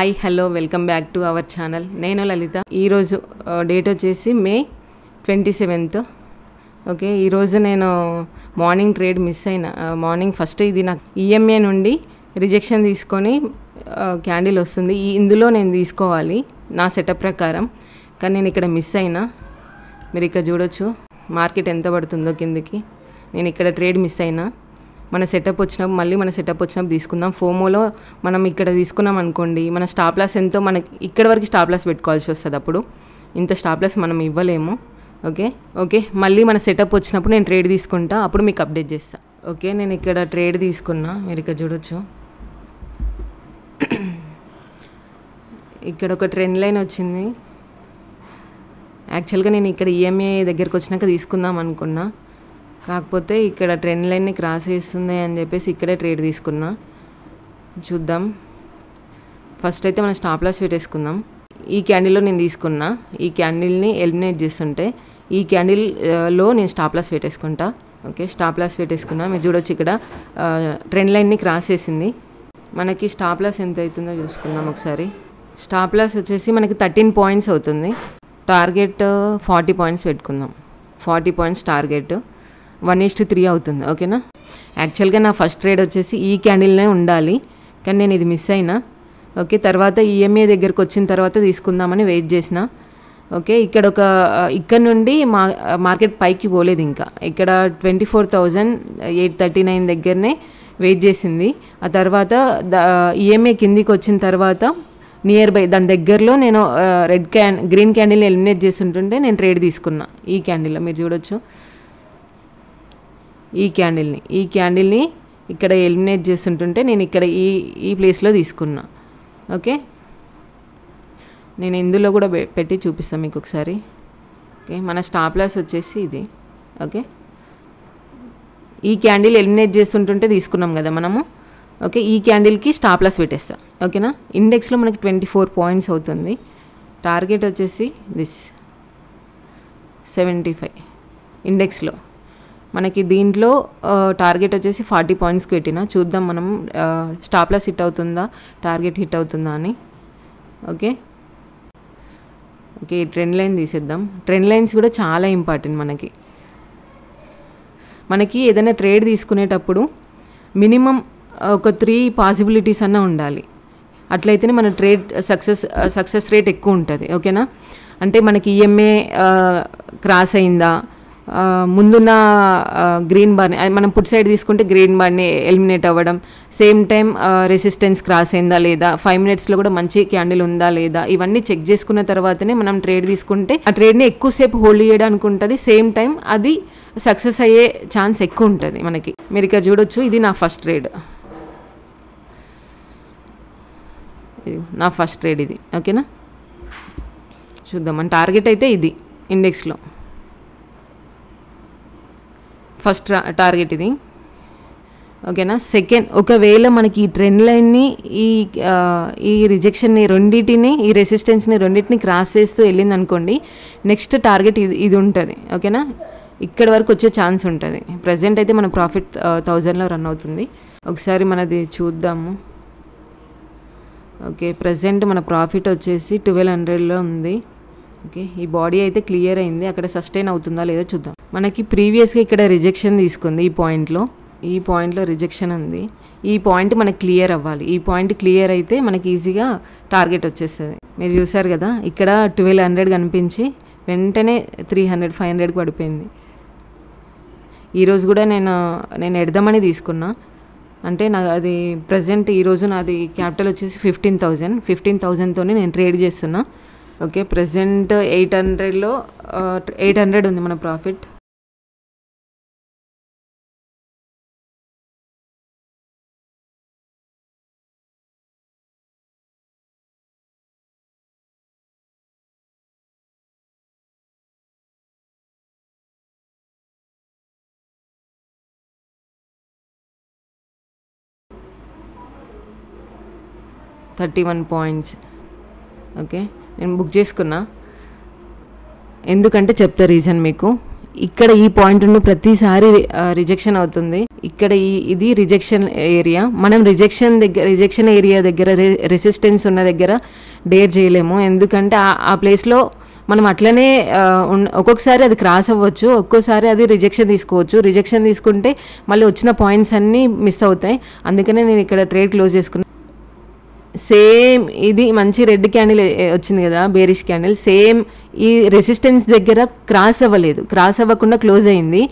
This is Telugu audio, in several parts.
Hi hello welcome back to our channel. నేను లలిత. ఈరోజు డేట్ వచ్చేసి మే 27. ఓకే, ఈరోజు నేను మార్నింగ్ ట్రేడ్ మిస్ అయిన. మార్నింగ్ ఫస్ట్ ఇది నాకు ఈఎంఏ నుండి రిజెక్షన్ తీసుకొని క్యాండిల్ వస్తుంది. ఇందులో నేను తీసుకోవాలి నా సెటప్ ప్రకారం, కానీ నేను ఇక్కడ మిస్ అయినా. మీరు ఇక్కడ చూడొచ్చు మార్కెట్ ఎంత పడుతుందో కిందకి. నేను ఇక్కడ ట్రేడ్ మిస్ అయినా. మన సెటప్ వచ్చినప్పుడు మళ్ళీ మన సెటప్ వచ్చినప్పుడు తీసుకుందాం. ఫోమోలో మనం ఇక్కడ తీసుకున్నాం అనుకోండి, మన స్టాప్ లాస్ ఎంతో మనకి ఇక్కడ వరకు స్టాప్ లాస్ పెట్టుకోవాల్సి వస్తుంది. అప్పుడు ఇంత స్టాప్ లాస్ మనం ఇవ్వలేము. ఓకే మళ్ళీ మన సెటప్ వచ్చినప్పుడు నేను ట్రేడ్ తీసుకుంటా, అప్పుడు మీకు అప్డేట్ చేస్తా. ఓకే, నేను ఇక్కడ ట్రేడ్ తీసుకున్నా. మీరు ఇక్కడ చూడొచ్చు ఇక్కడ ఒక ట్రెండ్ లైన్ వచ్చింది. యాక్చువల్గా నేను ఇక్కడ ఈఎంఏ దగ్గరికి వచ్చినాక తీసుకుందాం అనుకున్నా, కాకపోతే ఇక్కడ ట్రెండ్ లైన్ని క్రాస్ చేస్తుంది అని చెప్పేసి ఇక్కడే ట్రేడ్ తీసుకున్నా. చూద్దాం. ఫస్ట్ అయితే మనం స్టాప్ లాస్ పెట్టేసుకుందాం. ఈ క్యాండిల్లో నేను తీసుకున్నా. ఈ క్యాండిల్ని ఎలిమినేట్ చేస్తుంటే ఈ క్యాండిల్లో నేను స్టాప్ లాస్ పెట్టేసుకుంటా. ఓకే, స్టాప్ లాస్ పెట్టేసుకున్నా. మీరు చూడొచ్చు ఇక్కడ ట్రెండ్ లైన్ని క్రాస్ చేసింది. మనకి స్టాప్ లాస్ ఎంత అవుతుందో చూసుకుందాం ఒకసారి. స్టాప్ లాస్ వచ్చేసి మనకి 13 పాయింట్స్ అవుతుంది. టార్గెట్ 40 పాయింట్స్ పెట్టుకుందాం. 40 పాయింట్స్ టార్గెట్. 1:3 అవుతుంది. ఓకేనా. యాక్చువల్గా నా ఫస్ట్ ట్రేడ్ వచ్చేసి ఈ క్యాండిల్నే ఉండాలి, కానీ నేను ఇది మిస్ అయినా. ఓకే, తర్వాత ఈఎంఏ దగ్గరకు వచ్చిన తర్వాత తీసుకుందామని వెయిట్ చేసిన. ఓకే, ఇక్కడ నుండి మార్కెట్ పైకి పోలేదు. ఇంకా ఇక్కడ 24,839 దగ్గరనే వెయిట్ చేసింది. ఆ తర్వాత ఈఎంఏ కిందికి వచ్చిన తర్వాత నియర్ బై దాని దగ్గరలో నేను గ్రీన్ క్యాండిల్ని ఎలిమినేట్ చేస్తుంటుంటే నేను ట్రేడ్ తీసుకున్నా. ఈ క్యాండిల్లో మీరు చూడొచ్చు, ఈ క్యాండిల్ని ఇక్కడ ఎలిమినేట్ చేస్తుంటుంటే నేను ఇక్కడ ఈ ప్లేస్లో తీసుకున్నా. ఓకే, నేను ఇందులో కూడా పెట్టి చూపిస్తాను మీకు ఒకసారి. ఓకే, మన స్టాప్ లాస్ వచ్చేసి ఇది. ఓకే, ఈ క్యాండిల్ ఎలిమినేట్ చేస్తుంటుంటే తీసుకున్నాం కదా మనము. ఓకే, ఈ క్యాండిల్కి స్టాప్ లాస్ పెట్టేస్తా. ఓకేనా. ఇండెక్స్లో మనకి 24 పాయింట్స్ అవుతుంది. టార్గెట్ వచ్చేసి దిస్ 75 ఇండెక్స్లో. మనకి దీంట్లో టార్గెట్ వచ్చేసి 40 పాయింట్స్కి పెట్టినా. చూద్దాం మనం స్టాప్ లాస్ హిట్ అవుతుందా, టార్గెట్ హిట్ అవుతుందా అని. ఓకే, ఈ ట్రెండ్ లైన్ తీసేద్దాం. ట్రెండ్ లైన్స్ కూడా చాలా ఇంపార్టెంట్ మనకి ఏదైనా ట్రేడ్ తీసుకునేటప్పుడు మినిమం ఒక 3 పాసిబిలిటీస్ అన్నా ఉండాలి. అట్లయితేనే మన ట్రేడ్ సక్సెస్ రేట్ ఎక్కువ ఉంటుంది. ఓకేనా. అంటే మనకి ఈఎంఏ క్రాస్ అయిందా, ముందున్న గ్రీన్ బార్ని మనం పుట్ సైడ్ తీసుకుంటే గ్రీన్ బార్ని ఎలిమినేట్ అవ్వడం, సేమ్ టైం రెసిస్టెన్స్ క్రాస్ అయిందా లేదా, 5 మినిట్స్లో కూడా మంచి క్యాండిల్ ఉందా లేదా, ఇవన్నీ చెక్ చేసుకున్న తర్వాతనే మనం ట్రేడ్ తీసుకుంటే ఆ ట్రేడ్ని ఎక్కువసేపు హోల్డ్ చేయడానికి ఉంటుంది. సేమ్ టైం అది సక్సెస్ అయ్యే ఛాన్స్ ఎక్కువ ఉంటుంది మనకి. మీరు ఇక్కడ చూడొచ్చు, ఇది నా ఫస్ట్ ట్రేడ్. ఇది ఓకేనా. చూద్దాం. మన టార్గెట్ అయితే ఇది ఇండెక్స్లో ఫస్ట్ టార్గెట్ ఇది. ఓకేనా. సెకండ్, ఒకవేళ మనకి ఈ ట్రెండ్ లైన్ని ఈ రిజెక్షన్ని రెండింటిని, ఈ రెసిస్టెన్స్ని రెండింటిని క్రాస్ చేస్తూ వెళ్ళింది అనుకోండి, నెక్స్ట్ టార్గెట్ ఇది ఉంటుంది. ఓకేనా. ఇక్కడ వరకు వచ్చే ఛాన్స్ ఉంటుంది. ప్రజెంట్ అయితే మన ప్రాఫిట్ 1000లో రన్ అవుతుంది. ఒకసారి మనది చూద్దాము. ఓకే, ప్రజెంట్ మన ప్రాఫిట్ వచ్చేసి 1200లో ఉంది. ఓకే, ఈ బాడీ అయితే క్లియర్ అయింది. అక్కడ సస్టైన్ అవుతుందా లేదా చూద్దాం. మనకి ప్రీవియస్గా ఇక్కడ రిజెక్షన్ తీసుకుంది. ఈ పాయింట్లో రిజెక్షన్ ఉంది. ఈ పాయింట్ మనకి క్లియర్ అవ్వాలి. ఈ పాయింట్ క్లియర్ అయితే మనకి ఈజీగా టార్గెట్ వచ్చేస్తుంది. మీరు చూసారు కదా, ఇక్కడ 1200 కనిపించి వెంటనే 300, 500కి పడిపోయింది. ఈరోజు కూడా నేను ఎడదామని తీసుకున్నా. అంటే అది ప్రజెంట్ ఈరోజు నాది క్యాపిటల్ వచ్చేసి 15,000తోనే నేను ట్రేడ్ చేస్తున్నా. ఓకే, ప్రజెంట్ 800 ఉంది మన ప్రాఫిట్. $31 పాయింట్స్. ఓకే, నేను బుక్ చేసుకున్నా. ఎందుకంటే చెప్తా రీజన్ మీకు. ఇక్కడ ఈ పాయింట్ ఉన్న ప్రతిసారి రిజెక్షన్ అవుతుంది. ఇక్కడ ఇది రిజెక్షన్ ఏరియా. మనం రిజెక్షన్ ఏరియా దగ్గర రెసిస్టెన్స్ ఉన్న దగ్గర డేర్ చేయలేము. ఎందుకంటే ఆ ప్లేస్లో మనం అట్లనే ఒక్కొక్కసారి అది క్రాస్ అవ్వచ్చు, ఒక్కోసారి అది రిజెక్షన్ తీసుకోవచ్చు. రిజెక్షన్ తీసుకుంటే మళ్ళీ వచ్చిన పాయింట్స్ అన్నీ మిస్ అవుతాయి. అందుకనే నేను ఇక్కడ ట్రేడ్ క్లోజ్ చేసుకున్నాను. సేమ్ ఇది మంచి రెడ్ క్యాండిల్ వచ్చింది కదా, బేరిష్ క్యాండిల్. సేమ్ ఈ రెసిస్టెన్స్ దగ్గర క్రాస్ అవ్వలేదు, క్రాస్ అవ్వకుండా క్లోజ్ అయింది.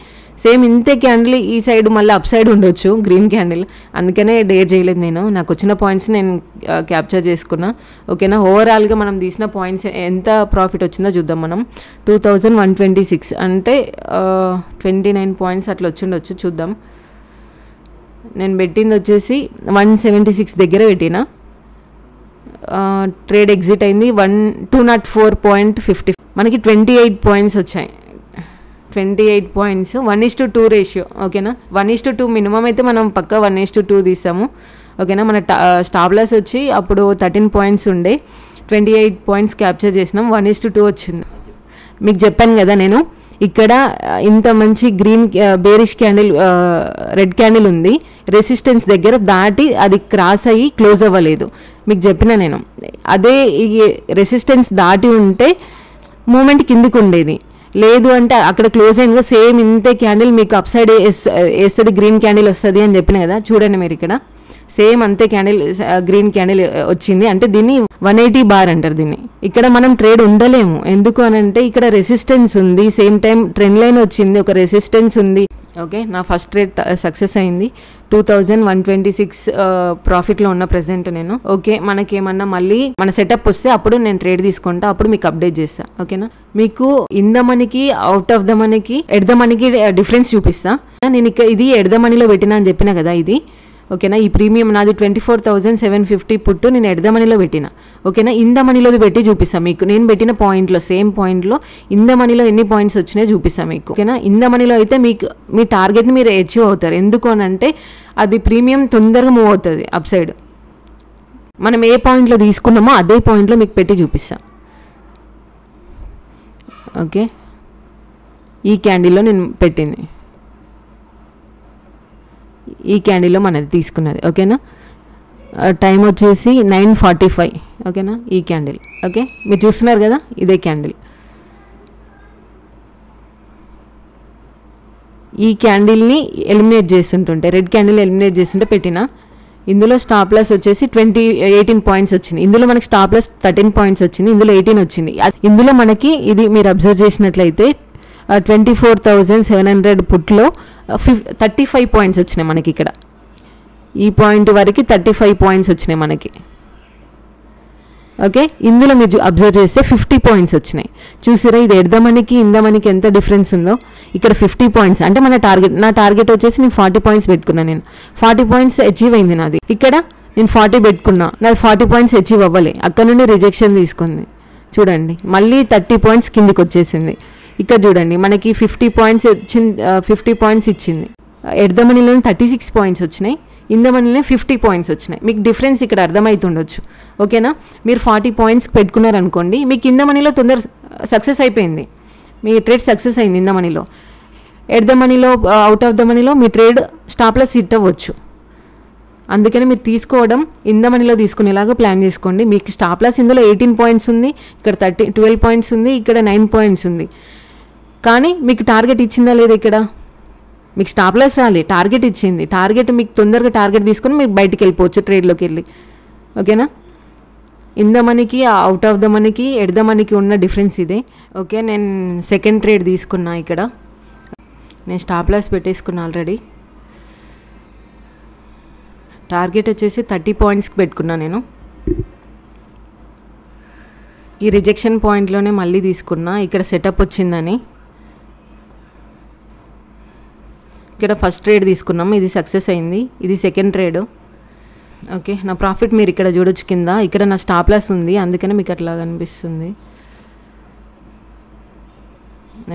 సేమ్ ఇంతే క్యాండిల్ ఈ సైడ్ మళ్ళీ అప్ సైడ్ ఉండొచ్చు, గ్రీన్ క్యాండిల్. అందుకనే డేర్ చేయలేదు నేను. నాకు వచ్చిన పాయింట్స్ నేను క్యాప్చర్ చేసుకున్నా. ఓకేనా, ఓవరాల్గా మనం తీసిన పాయింట్స్ ఎంత ప్రాఫిట్ వచ్చిందో చూద్దాం మనం. 2126 అంటే 29 పాయింట్స్ అట్లా వచ్చిండొచ్చు. చూద్దాం. నేను పెట్టింది వచ్చేసి 176 దగ్గర పెట్టిన. ట్రేడ్ ఎగ్జిట్ అయింది 204.50. మనకి 28 పాయింట్స్ వచ్చాయి. 28 పాయింట్స్, 1:2 రేషియో. ఓకేనా, 1:2 మినిమం అయితే మనం పక్కా 1:2 తీస్తాము. ఓకేనా, మన స్టాప్ లాస్ వచ్చి అప్పుడు 13 పాయింట్స్ ఉండే, 28 పాయింట్స్ క్యాప్చర్ చేసినాం, 1:2 వచ్చింది. మీకు చెప్పాను కదా నేను, ఇక్కడ ఇంత మంచి green bearish candle, red candle ఉంది, రెసిస్టెన్స్ దగ్గర దాటి అది క్రాస్ అయ్యి క్లోజ్ అవ్వలేదు. మీకు చెప్పిన నేను, అదే ఈ రెసిస్టెన్స్ దాటి ఉంటే మూమెంట్ కిందికి ఉండేది. లేదు అంటే అక్కడ క్లోజ్ అయిందిగా సేమ్ ఇంతే క్యాండిల్ మీకు అప్ సైడ్ వేస్తుంది, గ్రీన్ క్యాండిల్ వస్తుంది అని చెప్పిన కదా. చూడండి మీరు ఇక్కడ సేమ్ అంతే క్యాండిల్, గ్రీన్ క్యాండిల్ వచ్చింది. అంటే దీన్ని 180 బార్ అంటారు దీన్ని. ఇక్కడ మనం ట్రేడ్ ఉండలేము. ఎందుకు అని అంటే ఇక్కడ రెసిస్టెన్స్ ఉంది, సేమ్ టైం ట్రెండ్ లైన్ వచ్చింది, ఒక రెసిస్టెన్స్ ఉంది. ఓకే, నా ఫస్ట్ ట్రేడ్ సక్సెస్ అయింది. 2126 ప్రాఫిట్లో ఉన్న ప్రెసెంట్ నేను. ఓకే, మనకేమన్నా మళ్ళీ మన సెటప్ వస్తే అప్పుడు నేను ట్రేడ్ తీసుకుంటా, అప్పుడు మీకు అప్డేట్ చేస్తా. ఓకేనా, మీకు ఇన్ ద మనీకి అవుట్ ఆఫ్ ద మనీకి ఎట్ ద మనీకి డిఫరెన్స్ చూపిస్తా. నేను ఇది ఎట్ ద మనీలో పెట్టినా అని చెప్పిన కదా ఇది. ఓకేనా, ఈ ప్రీమియం నాది 24,750 పుట్టు నేను ఎట్ ద మనీలో పెట్టిన. ఓకేనా, ఇన్ ద మనీలోది పెట్టి చూపిస్తాను మీకు. నేను పెట్టిన పాయింట్లో సేమ్ పాయింట్లో ఇన్ ద మనీలో ఎన్ని పాయింట్స్ వచ్చినాయో చూపిస్తాను మీకు. ఓకేనా, ఇన్ ద మనీలో అయితే మీకు మీ టార్గెట్ని మీరు అచీవ్ అవుతారు. ఎందుకు అని అంటే అది ప్రీమియం తొందరగా మూవ్ అవుతుంది అప్ సైడ్. మనం ఏ పాయింట్లో తీసుకున్నామో అదే పాయింట్లో మీకు పెట్టి చూపిస్తాను. ఓకే, ఈ క్యాండిల్లో నేను పెట్టింది, ఈ క్యాండిల్లో మనది తీసుకున్నది. ఓకేనా, టైం వచ్చేసి 9:45. ఓకేనా, ఈ క్యాండిల్. ఓకే, మీరు చూస్తున్నారు కదా, ఇదే క్యాండిల్. ఈ క్యాండిల్ని ఎలిమినేట్ చేస్తుంటుంటే, రెడ్ క్యాండిల్ ఎలిమినేట్ చేస్తుంటే పెట్టిన. ఇందులో స్టాప్ లాస్ వచ్చేసి 18 పాయింట్స్ వచ్చింది. ఇందులో మనకి స్టాప్ లాస్ 13 పాయింట్స్ వచ్చింది, ఇందులో 18 వచ్చింది. ఇందులో మనకి ఇది మీరు అబ్జర్వ్ చేసినట్లయితే 24,700 పుట్లో 35 పాయింట్స్ వచ్చినాయి మనకి. ఇక్కడ ఈ పాయింట్ వరకు 35 పాయింట్స్ వచ్చినాయి మనకి. ఓకే, ఇందులో మీరు అబ్జర్వ్ చేస్తే 50 పాయింట్స్ వచ్చినాయి. చూసిరా, ఇది ఎట్ ద మనీకి ఇన్ ద మనీకి ఎంత డిఫరెన్స్ ఉందో. ఇక్కడ 50 పాయింట్స్ అంటే మన టార్గెట్, నా టార్గెట్ వచ్చేసి నేను 40 పాయింట్స్ పెట్టుకున్నాను. నేను 40 పాయింట్స్ అచీవ్ అయింది నాది. ఇక్కడ నేను 40 పెట్టుకున్నా, నాది 40 పాయింట్స్ అచీవ్ అవ్వలే. అక్కడ నుండి రిజెక్షన్ తీసుకుంది. చూడండి, మళ్ళీ 30 పాయింట్స్ కిందికి వచ్చేసింది. ఇక్కడ చూడండి, మనకి 50 పాయింట్స్ వచ్చింది, 50 పాయింట్స్ ఇచ్చింది. ఎట్ ద మనీలో 36 పాయింట్స్ వచ్చినాయి, ఇన్ ద మనీలో 50 పాయింట్స్ వచ్చినాయి. మీకు డిఫరెన్స్ ఇక్కడ అర్థమవుతుండొచ్చు. ఓకేనా, మీరు 40 పాయింట్స్ పెట్టుకున్నారనుకోండి, మీకు ఇన్ ద మనీలో తొందర సక్సెస్ అయిపోయింది, మీ ట్రేడ్ సక్సెస్ అయింది ఇన్ ద మనీలో. ఎట్ ద మనీలో, అవుట్ ఆఫ్ ద మనీలో మీ ట్రేడ్ స్టాప్ లాస్ హిట్ అవ్వచ్చు. అందుకని మీరు తీసుకోవడం ఇన్ ద మనీలో తీసుకునేలాగా ప్లాన్ చేసుకోండి. మీకు స్టాప్ లాస్ ఇందులో 18 పాయింట్స్ ఉంది, ఇక్కడ 12 పాయింట్స్ ఉంది, ఇక్కడ 9 పాయింట్స్ ఉంది. కానీ మీకు టార్గెట్ ఇచ్చిందా లేదా? ఇక్కడ మీకు స్టాప్ లాస్ రాలే, టార్గెట్ ఇచ్చింది. టార్గెట్ మీకు తొందరగా టార్గెట్ తీసుకొని మీరు బయటికి వెళ్ళిపోవచ్చు ట్రేడ్లోకి వెళ్ళి. ఓకేనా, ఇన్ ద మనీకి అవుట్ ఆఫ్ ద మనీకి ఎట్ ద మనీకి ఉన్న డిఫరెన్స్ ఇదే. ఓకే, నేను సెకండ్ ట్రేడ్ తీసుకున్నా. ఇక్కడ నేను స్టాప్ లాస్ పెట్టేసుకున్నా ఆల్రెడీ. టార్గెట్ వచ్చేసి 30 పాయింట్స్కి పెట్టుకున్నా నేను. ఈ రిజెక్షన్ పాయింట్లోనే మళ్ళీ తీసుకున్నా, ఇక్కడ సెటప్ వచ్చిందని. ఇక్కడ ఫస్ట్ ట్రేడ్ తీసుకున్నాం, ఇది సక్సెస్ అయింది. ఇది సెకండ్ ట్రేడ్. ఓకే, నా ప్రాఫిట్ మీరు ఇక్కడ చూడొచ్చు కింద. ఇక్కడ నా స్టాప్ లాస్ ఉంది, అందుకనే మీకు అట్లా కనిపిస్తుంది.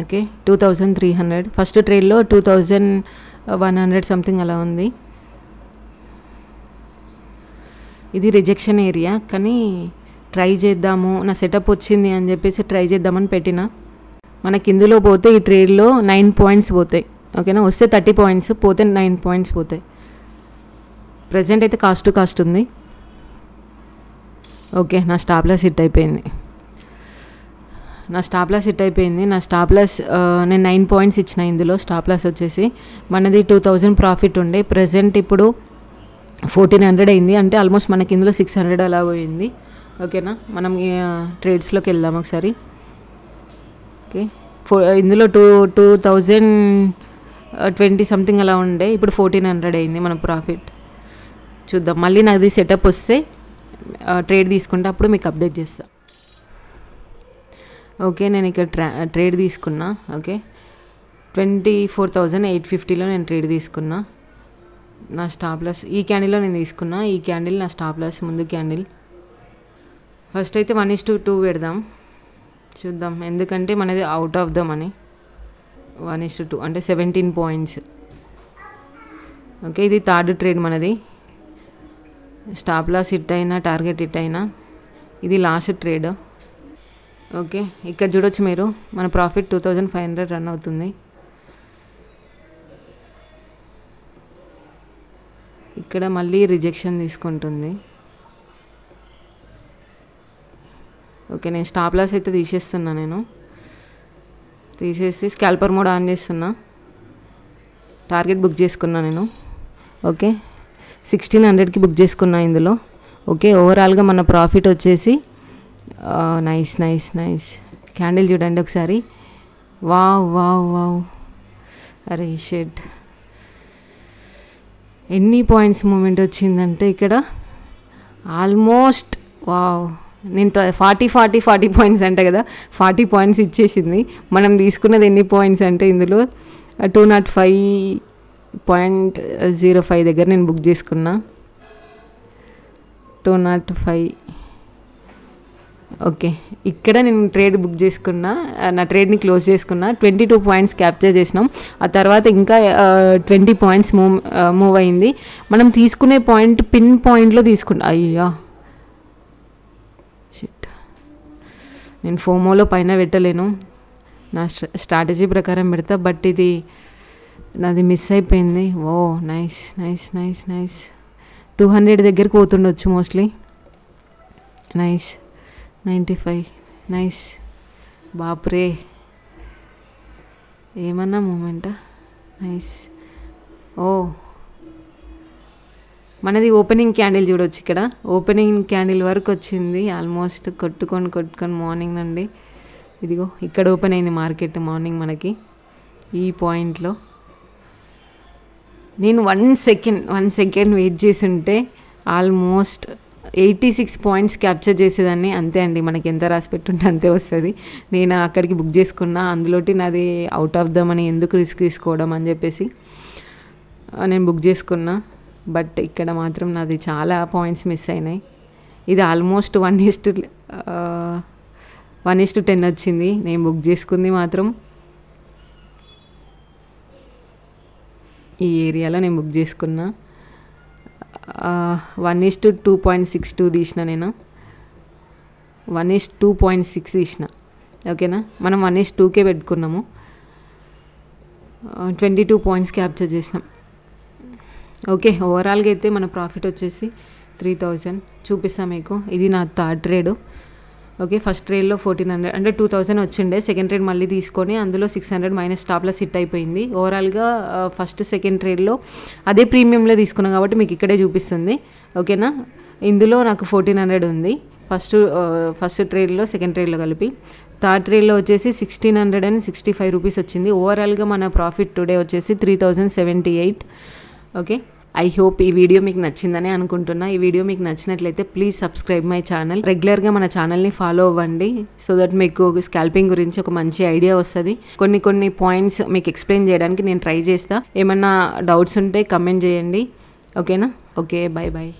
ఓకే, 2300. ఫస్ట్ ట్రేడ్లో 2100 సంథింగ్ అలా ఉంది. ఇది రిజెక్షన్ ఏరియా, కానీ ట్రై చేద్దాము, నా సెటప్ వచ్చింది అని చెప్పేసి ట్రై చేద్దామని పెట్టిన. మనకి ఇందులో పోతే ఈ ట్రేడ్లో 9 పాయింట్స్ పోతాయి. ఓకేనా, వస్తే 30 పాయింట్స్, పోతే 9 పాయింట్స్ పోతాయి. ప్రజెంట్ అయితే కాస్ట్ టు కాస్ట్ ఉంది. ఓకే, నా స్టాప్ లాస్ హిట్ అయిపోయింది. నా స్టాప్ లాస్ నేను 9 పాయింట్స్ ఇచ్చిన. ఇందులో స్టాప్ లాస్ వచ్చేసి మనది 2000 ప్రాఫిట్ ఉండే. ప్రజెంట్ ఇప్పుడు 1400 అయింది. అంటే ఆల్మోస్ట్ మనకి ఇందులో 600 అలా పోయింది. ఓకేనా, మనం ట్రేడ్స్లోకి వెళ్దాం ఒకసారి. ఓకే, ఇందులో 2020 సంథింగ్ అలా ఉండే, ఇప్పుడు 1400 అయింది మన ప్రాఫిట్. చూద్దాం, మళ్ళీ నాది సెటప్ వస్తే ట్రేడ్ తీసుకుంటే అప్పుడు మీకు అప్డేట్ చేస్తా. ఓకే, నేను ఇక్కడ ట్రేడ్ తీసుకున్నా. ఓకే, 24,850లో నేను ట్రేడ్ తీసుకున్నా. నా స్టాప్ లాస్ ఈ క్యాండిల్లో నేను తీసుకున్నా. ఈ క్యాండిల్ నా స్టాప్ లాస్, ముందు క్యాండిల్. ఫస్ట్ అయితే 1:2 పెడదాం, చూద్దాం. ఎందుకంటే మనది అవుట్ ఆఫ్ ద మనీ. 1:2 అంటే 17 పాయింట్స్. ఓకే, ఇది థర్డ్ ట్రేడ్ మనది. స్టాప్ లాస్ హిట్ అయినా, టార్గెట్ హిట్ అయినా, ఇది లాస్ట్ ట్రేడ్. ఓకే, ఇక్కడ చూడొచ్చు మీరు, మన ప్రాఫిట్ 2500 రన్ అవుతుంది. ఇక్కడ మళ్ళీ రిజెక్షన్ తీసుకుంటుంది. ఓకే, నేను స్టాప్ లాస్ అయితే తీసేస్తున్నా. నేను తీసేసి స్కాల్పర్ మోడ్ ఆన్ చేస్తున్నా. టార్గెట్ బుక్ చేసుకున్నా నేను. ఓకే, 1600కి బుక్ చేసుకున్నా ఇందులో. ఓకే, ఓవరాల్గా మన ప్రాఫిట్ వచ్చేసి నైస్ నైస్ నైస్. క్యాండిల్ చూడండి ఒకసారి. వావ్ వావ్ వావ్, అరే షెట్, ఎన్ని పాయింట్స్ మూమెంట్ వచ్చిందంటే ఇక్కడ ఆల్మోస్ట్ వావ్. నేను 40 పాయింట్స్ అంట కదా, 40 పాయింట్స్ ఇచ్చేసింది. మనం తీసుకున్నది ఎన్ని పాయింట్స్ అంటే ఇందులో 205.05 దగ్గర నేను బుక్ చేసుకున్నా. 205. ఓకే, ఇక్కడ నేను ట్రేడ్ బుక్ చేసుకున్నా, నా ట్రేడ్ని క్లోజ్ చేసుకున్నా. 22 పాయింట్స్ క్యాప్చర్ చేసినాం. ఆ తర్వాత ఇంకా 20 పాయింట్స్ మూవ్ అయింది. మనం తీసుకునే పాయింట్ పిన్ పాయింట్లో తీసుకున్నా. అయ్యా షిట్, నేను ఫోమోలో పైన పెట్టలేను, నా స్ట్రాటజీ ప్రకారం పెడతా. బట్ ఇది నాది మిస్ అయిపోయింది. ఓ నైస్ నైస్ నైస్ నైస్. 200 దగ్గరికి పోతుండొచ్చు మోస్ట్లీ. నైస్, 95. నైస్, బాప్రే, ఏమన్నా మూమెంటా. నైస్. ఓ, మనది ఓపెనింగ్ క్యాండిల్ చూడవచ్చు. ఇక్కడ ఓపెనింగ్ క్యాండిల్ వరకు వచ్చింది. ఆల్మోస్ట్ కొట్టుకొని మార్నింగ్ నుండి ఇదిగో ఇక్కడ ఓపెన్ అయింది మార్కెట్ మార్నింగ్ మనకి ఈ పాయింట్లో. నేను 1 సెకండ్ వెయిట్ చేసి ఉంటే ఆల్మోస్ట్ 86 పాయింట్స్ క్యాప్చర్ చేసేదాన్ని. అంతే అండి, మనకి ఎంత రాసి పెట్టుంటే అంతే వస్తుంది. నేను అక్కడికి బుక్ చేసుకున్నా. అందులోటి నాది అవుట్ ఆఫ్ ద మనీ, ఎందుకు రిస్క్ తీసుకోవడం అని చెప్పేసి నేను బుక్ చేసుకున్నా. బట్ ఇక్కడ మాత్రం నాది చాలా పాయింట్స్ మిస్ అయినాయి. ఇది ఆల్మోస్ట్ 1:10 వచ్చింది. నేను బుక్ చేసుకుంది మాత్రం ఈ ఏరియాలో నేను బుక్ చేసుకున్నా. 1:2.62 తీసిన నేను. 1:2.6 తీసిన. ఓకేనా, మనం 1:2కే పెట్టుకున్నాము. 22 పాయింట్స్ క్యాప్చర్ చేసినాం. ఓకే, ఓవరాల్గా అయితే మన ప్రాఫిట్ వచ్చేసి 3000 చూపిస్తాను మీకు. ఇది నా థర్డ్ ట్రేడ్. ఓకే, ఫస్ట్ ట్రేడ్లో 1400 అంటే 2000 వచ్చిండే. సెకండ్ ట్రేడ్ మళ్ళీ తీసుకొని అందులో 600 మైనస్ స్టాప్ లాస్ హిట్ అయిపోయింది. ఓవరాల్గా ఫస్ట్ సెకండ్ ట్రేడ్లో అదే ప్రీమియంలో తీసుకున్నాం కాబట్టి మీకు ఇక్కడే చూపిస్తుంది. ఓకేనా, ఇందులో నాకు 1400 ఉంది ఫస్ట్ ట్రేడ్లో, సెకండ్ ట్రేడ్లో కలిపి. థర్డ్ ట్రేడ్లో వచ్చేసి 1665 రూపీస్ వచ్చింది. ఓవరాల్గా మన ప్రాఫిట్ టుడే వచ్చేసి 3078. ఓకే, ఐ హోప్ ఈ వీడియో మీకు నచ్చిందని అనుకుంటున్నా. ఈ వీడియో మీకు నచ్చినట్లయితే ప్లీజ్ సబ్స్క్రైబ్ మై ఛానల్. రెగ్యులర్గా మన ఛానల్ని ఫాలో అవ్వండి. సో దట్ మీకు స్కాల్పింగ్ గురించి ఒక మంచి ఐడియా వస్తుంది. కొన్ని పాయింట్స్ మీకు ఎక్స్ప్లెయిన్ చేయడానికి నేను ట్రై చేస్తా. ఏమన్నా డౌట్స్ ఉంటే కమెంట్ చేయండి. ఓకేనా, ఓకే, బాయ్ బాయ్.